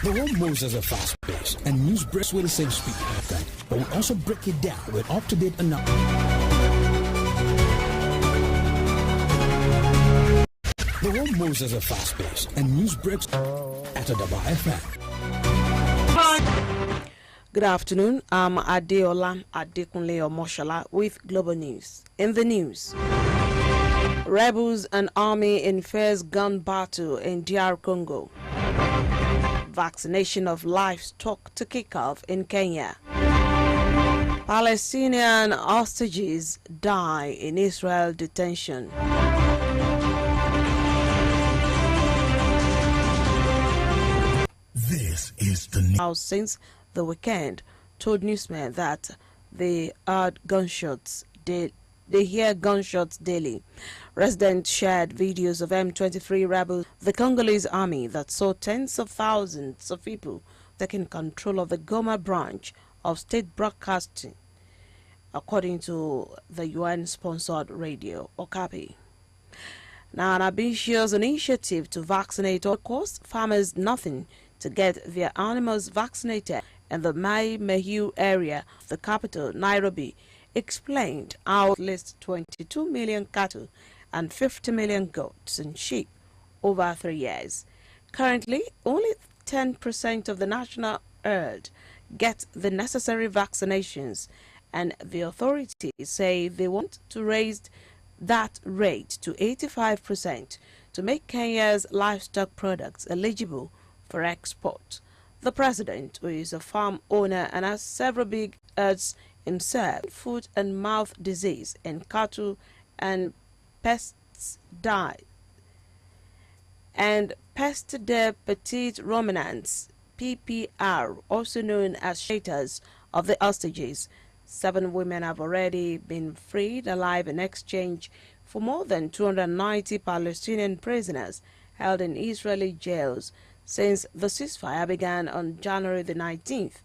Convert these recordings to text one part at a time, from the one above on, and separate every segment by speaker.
Speaker 1: The world moves at a fast pace, and news breaks with the same speed. But we also break it down with up-to-date analysis. The world moves at a fast pace, and news breaks at AdabaFM.
Speaker 2: Good afternoon. I'm Adeola Adekunle Omoshola with Global News. In the news, rebels and army in fierce gun battle in DR Congo. Vaccination of livestock to kick off in Kenya. Palestinian hostages die in Israel detention.
Speaker 1: This is the news.
Speaker 2: Since the weekend, told newsmen that they heard gunshots. They hear gunshots daily. Residents shared videos of M23 rebels, the Congolese army that saw tens of thousands of people taking control of the Goma branch of state broadcasting, according to the UN-sponsored radio, Okapi. Now, an ambitious initiative to vaccinate all cost farmers nothing to get their animals vaccinated in the Mai Mahiu area of the capital, Nairobi, explained how list 22 million cattle and 50 million goats and sheep over 3 years. Currently, only 10% of the national herd get the necessary vaccinations, and the authorities say they want to raise that rate to 85% to make Kenya's livestock products eligible for export. The president, who is a farm owner and has several big herds himself, foot and mouth disease in cattle and pests die, and peste des petits ruminants, PPR, also known as shelters of the hostages. 7 women have already been freed alive in exchange for more than 290 Palestinian prisoners held in Israeli jails since the ceasefire began on January the 19th.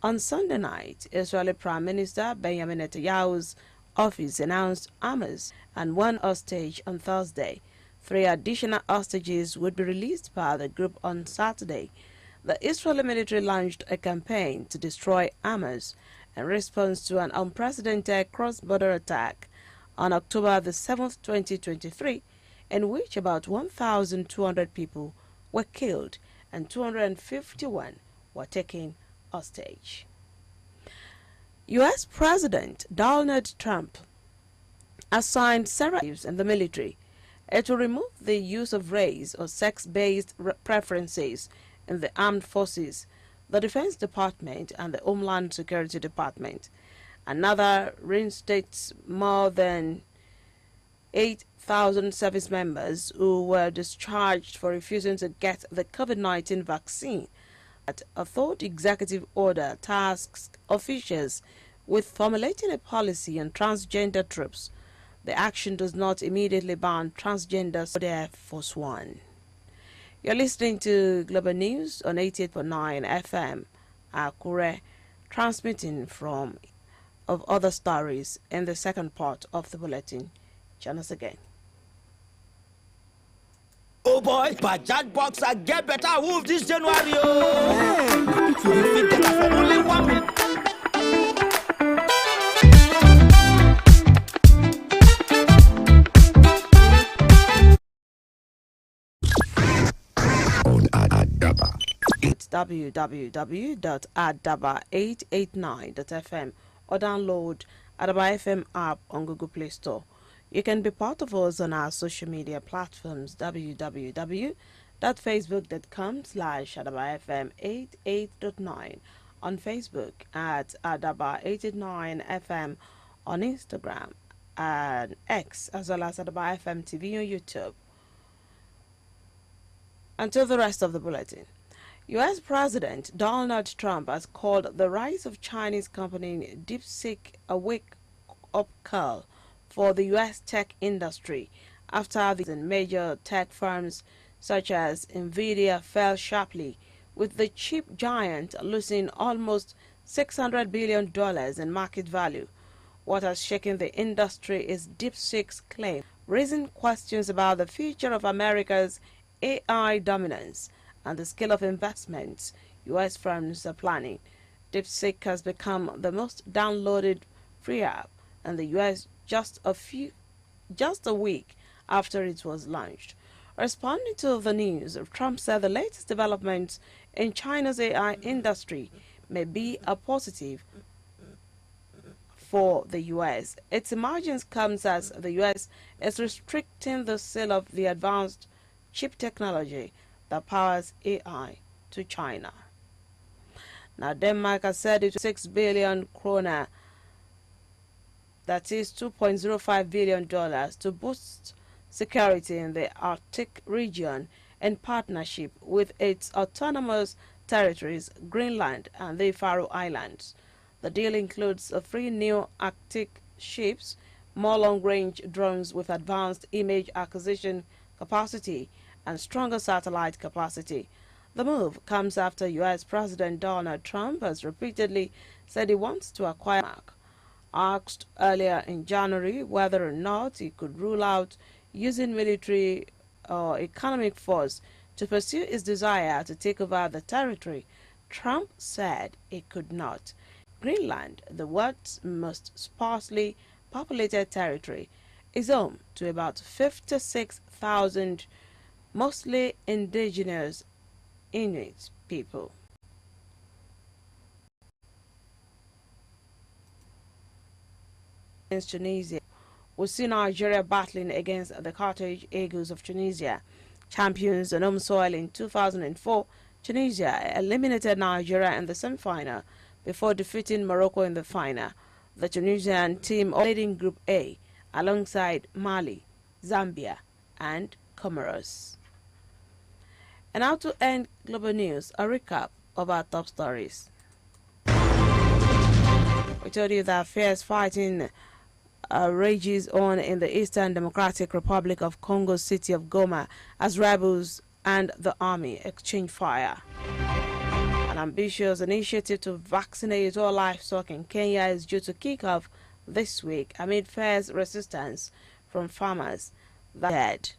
Speaker 2: On Sunday night, Israeli Prime Minister Benjamin Netanyahu's office announced Hamas and 1 hostage on Thursday. 3 additional hostages would be released by the group on Saturday. The Israeli military launched a campaign to destroy Hamas in response to an unprecedented cross-border attack on October the 7th, 2023, in which about 1,200 people were killed and 251 were taken hostage. U.S. President Donald Trump assigned seratives in the military to remove the use of race or sex-based preferences in the armed forces, the Defense Department, and the Homeland Security Department. Another reinstates more than 8,000 service members who were discharged for refusing to get the COVID-19 vaccine. A third executive order tasks officials with formulating a policy on transgender troops. The action does not immediately ban transgenders for the Air Force One. You're listening to Global News on 88.9 FM, Akure, transmitting from of other stories in the second part of the bulletin. Join us again.
Speaker 3: Oh boy, Bajaj Boxer get better wolf this January. Oh, you get for only 1 minute.
Speaker 1: On Adaba.
Speaker 2: It's www.adaba889.fm or download AdabaFM app on Google Play Store. You can be part of us on our social media platforms, www.facebook.com/AdabaFM88.9, on Facebook at Adaba889FM, on Instagram and X, as well as AdabaFM TV on YouTube. Until the rest of the bulletin. U.S. President Donald Trump has called the rise of Chinese company DeepSeek a wake-up call for the U.S. tech industry after the major tech firms such as Nvidia fell sharply, with the chip giant losing almost $600 billion in market value. What has shaken the industry is DeepSeek's claim, raising questions about the future of America's AI dominance and the scale of investments U.S. firms are planning. DeepSeek has become the most downloaded free app in the U.S. just a week after it was launched. Responding to the news, Trump said the latest developments in China's AI industry may be a positive for the U.S. Its emergence comes as the U.S. is restricting the sale of the advanced chip technology that powers AI to China. Now, Denmark has said it 6 billion kroner, that is $2.05 billion, to boost security in the Arctic region in partnership with its autonomous territories, Greenland and the Faroe Islands. The deal includes 3 new Arctic ships, more long-range drones with advanced image acquisition capacity, and stronger satellite capacity. The move comes after U.S. President Donald Trump has repeatedly said he wants to acquire Denmark. Asked earlier in January whether or not he could rule out using military or economic force to pursue his desire to take over the territory, Trump said he could not. Greenland, the world's most sparsely populated territory, is home to about 56,000 mostly indigenous Inuit people. Against Tunisia, we see Nigeria battling against the Carthage Eagles of Tunisia. Champions on home soil in 2004, Tunisia eliminated Nigeria in the semi-final before defeating Morocco in the final. The Tunisian team played in Group A alongside Mali, Zambia and Comoros. And now to end global news, a recap of our top stories. We told you that fierce fighting rages on in the Eastern Democratic Republic of Congo's city of Goma as rebels and the army exchange fire. An ambitious initiative to vaccinate all livestock in Kenya is due to kick off this week amid fierce resistance from farmers. That